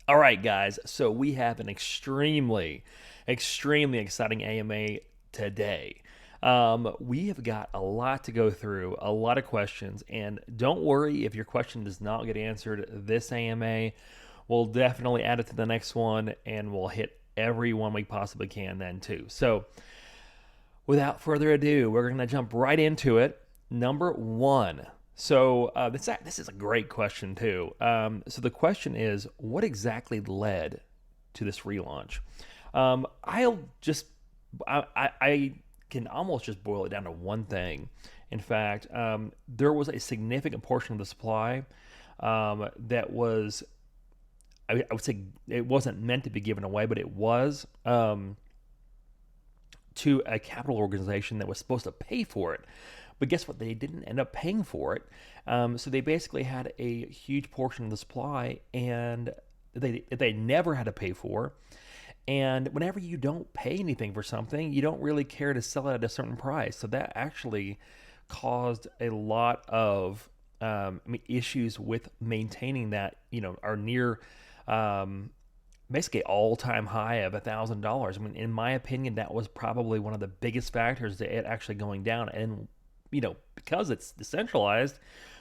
All right, guys. So we have an extremely exciting AMA today. We have got a lot to go through, a lot of questions, and don't worry if your question does not get answered this AMA. We'll definitely add it to the next one, and we'll hit every one we possibly can then too. So, without further ado, we're going to jump right into it. Number one. This is a great question too. So the question is, what exactly led to this relaunch? I'll just I can almost just boil it down to one thing. In fact, there was a significant portion of the supply that was I would say it wasn't meant to be given away, but it was to a capital organization that was supposed to pay for it. But guess what? They didn't end up paying for it. So they basically had a huge portion of the supply, and they never had to pay for. And whenever you don't pay anything for something, you don't really care to sell it at a certain price. So that actually caused a lot of issues with maintaining that. Our near basically all-time high of $1,000. I mean, in my opinion, that was probably one of the biggest factors to it actually going down. And because it's decentralized,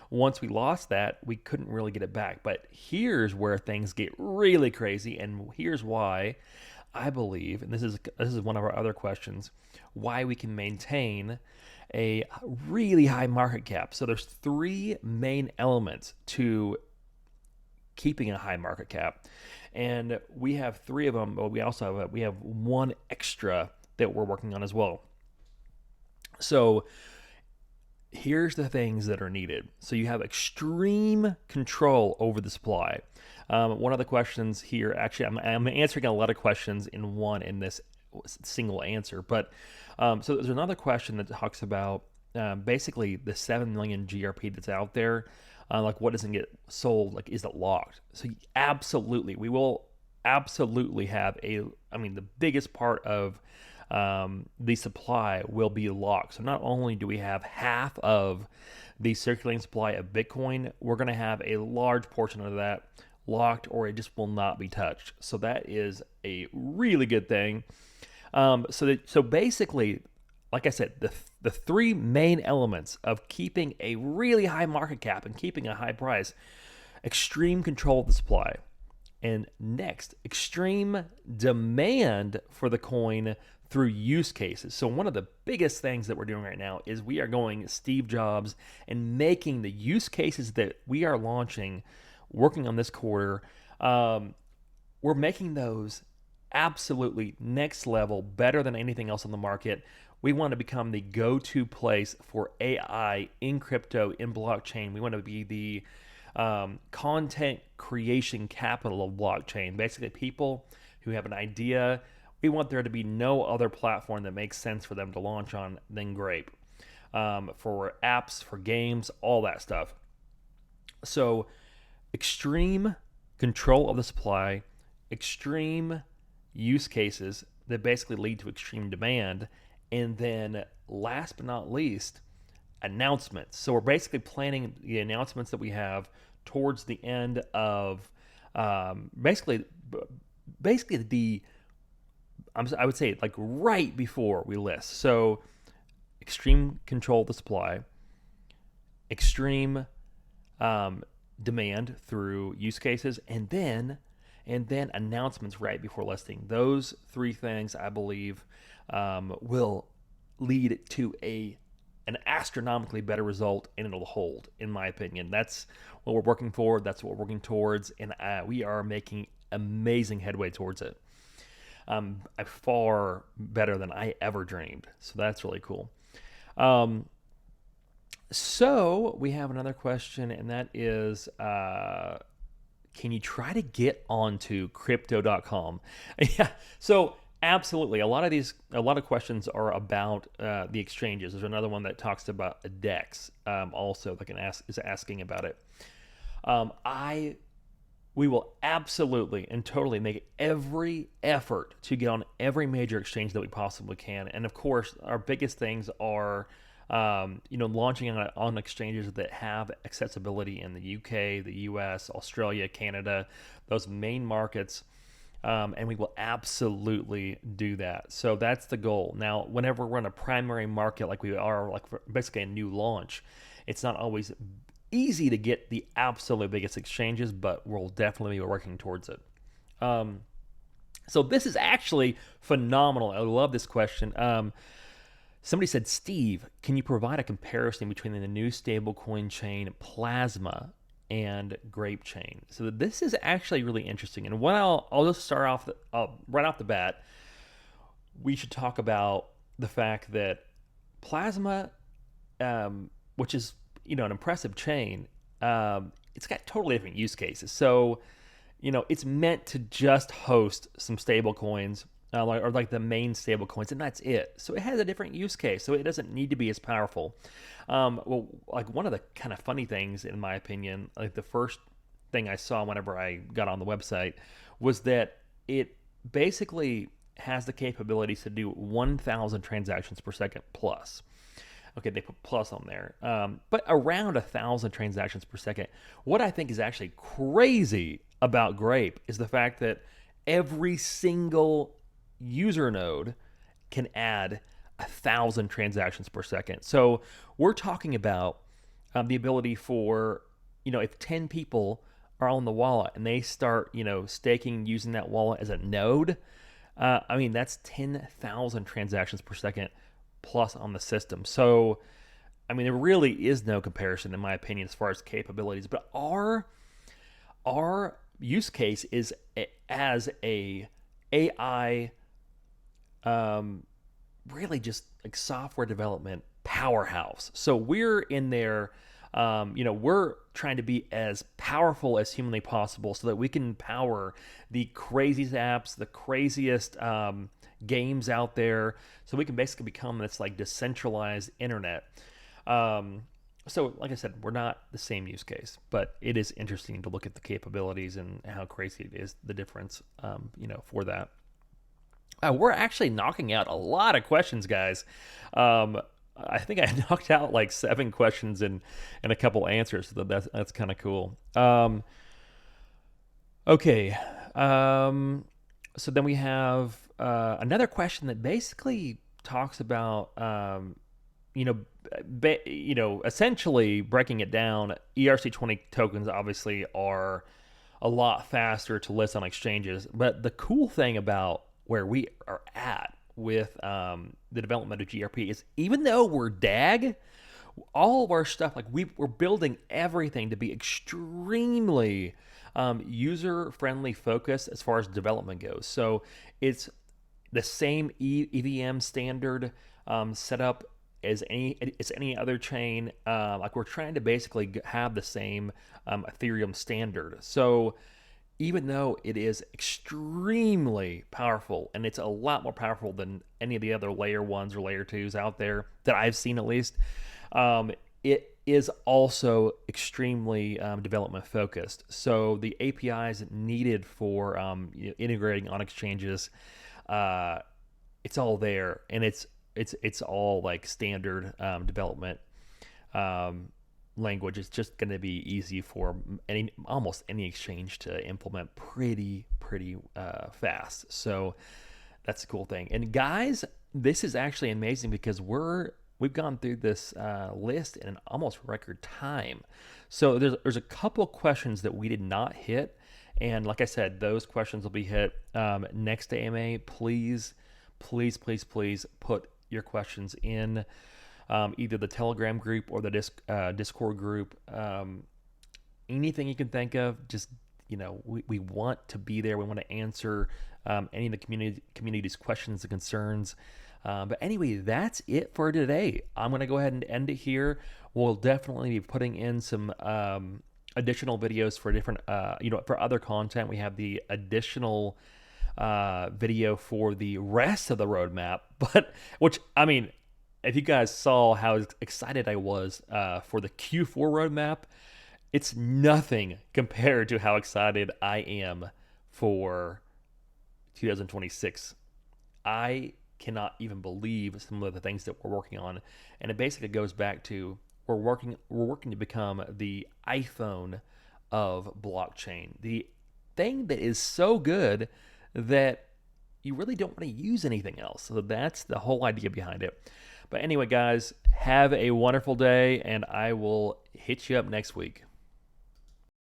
once we lost that, we couldn't really get it back. But here's where things get really crazy, and here's why I believe, and this is one of our other questions, why we can maintain a really high market cap. So there's three main elements to keeping a high market cap, and we have three of them. But we have one extra that we're working on as well. So here's the things that are needed. So you have extreme control over the supply. One of the questions here, actually, I'm answering a lot of questions in this single answer. But so there's another question that talks about basically the 7 million GRP that's out there. Like, what doesn't get sold? Like, is it locked? So absolutely, we will absolutely have the biggest part of the supply will be locked. So not only do we have half of the circulating supply of Bitcoin, we're going to have a large portion of that locked, or it just will not be touched. So that is a really good thing. So basically, like I said, the three main elements of keeping a really high market cap and keeping a high price: extreme control of the supply, and next, extreme demand for the coin through use cases. So one of the biggest things that we're doing right now is we are going Steve Jobs and making the use cases that we are launching, working on this quarter. We're making those absolutely next level, better than anything else on the market. We want to become the go-to place for AI in crypto, in blockchain. We want to be the content creation capital of blockchain. Basically, people who have an idea, we want there to be no other platform that makes sense for them to launch on than Grape. For apps, for games, all that stuff. So, extreme control of the supply, extreme use cases that basically lead to extreme demand, and then last but not least, announcements. So we're basically planning the announcements that we have towards the end of basically the I would say like right before we list. So extreme control of the supply, extreme demand through use cases, and then announcements right before listing. Those three things, I believe, will lead to an astronomically better result, and it'll hold, in my opinion. That's what we're working for. That's what we're working towards, and we are making amazing headway towards it. Far better than I ever dreamed. So that's really cool. So we have another question, and that is, can you try to get onto crypto.com? Yeah. So absolutely. A lot of questions are about the exchanges. There's another one that talks about a DEX, also that is asking about it. We will absolutely and totally make every effort to get on every major exchange that we possibly can. And of course, our biggest things are launching on exchanges that have accessibility in the UK, the US, Australia, Canada, those main markets. And we will absolutely do that. So that's the goal. Now, whenever we're in a primary market like we are, like basically a new launch, it's not always easy to get the absolute biggest exchanges, but we'll definitely be working towards it. Um, so this is actually phenomenal. I love this question. Somebody said, Steve, can you provide a comparison between the new stablecoin chain Plasma and Grape Chain? So this is actually really interesting. And what I'll just start off right off the bat. We should talk about the fact that Plasma, which is an impressive chain, it's got totally different use cases. So it's meant to just host some stable coins, like the main stable coins, and that's it. So it has a different use case. So it doesn't need to be as powerful. Well, like one of the kind of funny things, in my opinion, like the first thing I saw whenever I got on the website was that it basically has the capabilities to do 1,000 transactions per second plus. Okay, they put plus on there, but around 1,000 transactions per second. What I think is actually crazy about Grape is the fact that every single user node can add 1,000 transactions per second. So we're talking about the ability for, if 10 people are on the wallet and they start, staking using that wallet as a node, that's 10,000 transactions per second plus on the system. So, there really is no comparison, in my opinion, as far as capabilities. But our use case is as a AI, really just like software development powerhouse. So we're in there. We're trying to be as powerful as humanly possible so that we can power the craziest apps, the craziest games out there, so we can basically become this like decentralized internet. So like I said, we're not the same use case, but it is interesting to look at the capabilities and how crazy it is, the difference, for that. We're actually knocking out a lot of questions, guys. I think I knocked out like 7 questions and a couple answers, so that's kind of cool. Okay. So then we have another question that basically talks about, essentially breaking it down. ERC20 tokens obviously are a lot faster to list on exchanges, but the cool thing about where we are at with the development of GRP is, even though we're DAG, all of our stuff, like we're building everything to be extremely user-friendly focused as far as development goes. So it's the same EVM standard setup as any other chain. Like we're trying to basically have the same Ethereum standard. So even though it is extremely powerful, and it's a lot more powerful than any of the other layer 1s or layer 2s out there that I've seen, at least, it is also extremely development focused. So the APIs needed for integrating on exchanges, it's all there, and it's all like standard development language. It's just going to be easy for almost any exchange to implement pretty fast. So that's a cool thing. And guys, this is actually amazing because we've gone through this list in an almost record time. So there's a couple questions that we did not hit, and like I said, those questions will be hit next AMA. Please put your questions in either the Telegram group or the Discord group. Anything you can think of, just we want to be there. We want to answer any of the community's questions and concerns. But anyway, that's it for today. I'm going to go ahead and end it here. We'll definitely be putting in some additional videos for different, for other content. We have the additional video for the rest of the roadmap, if you guys saw how excited I was for the Q4 roadmap, it's nothing compared to how excited I am for 2026. I cannot even believe some of the things that we're working on. And it basically goes back to we're working to become the iPhone of blockchain. The thing that is so good that you really don't want to use anything else. So that's the whole idea behind it. But anyway, guys, have a wonderful day, and I will hit you up next week.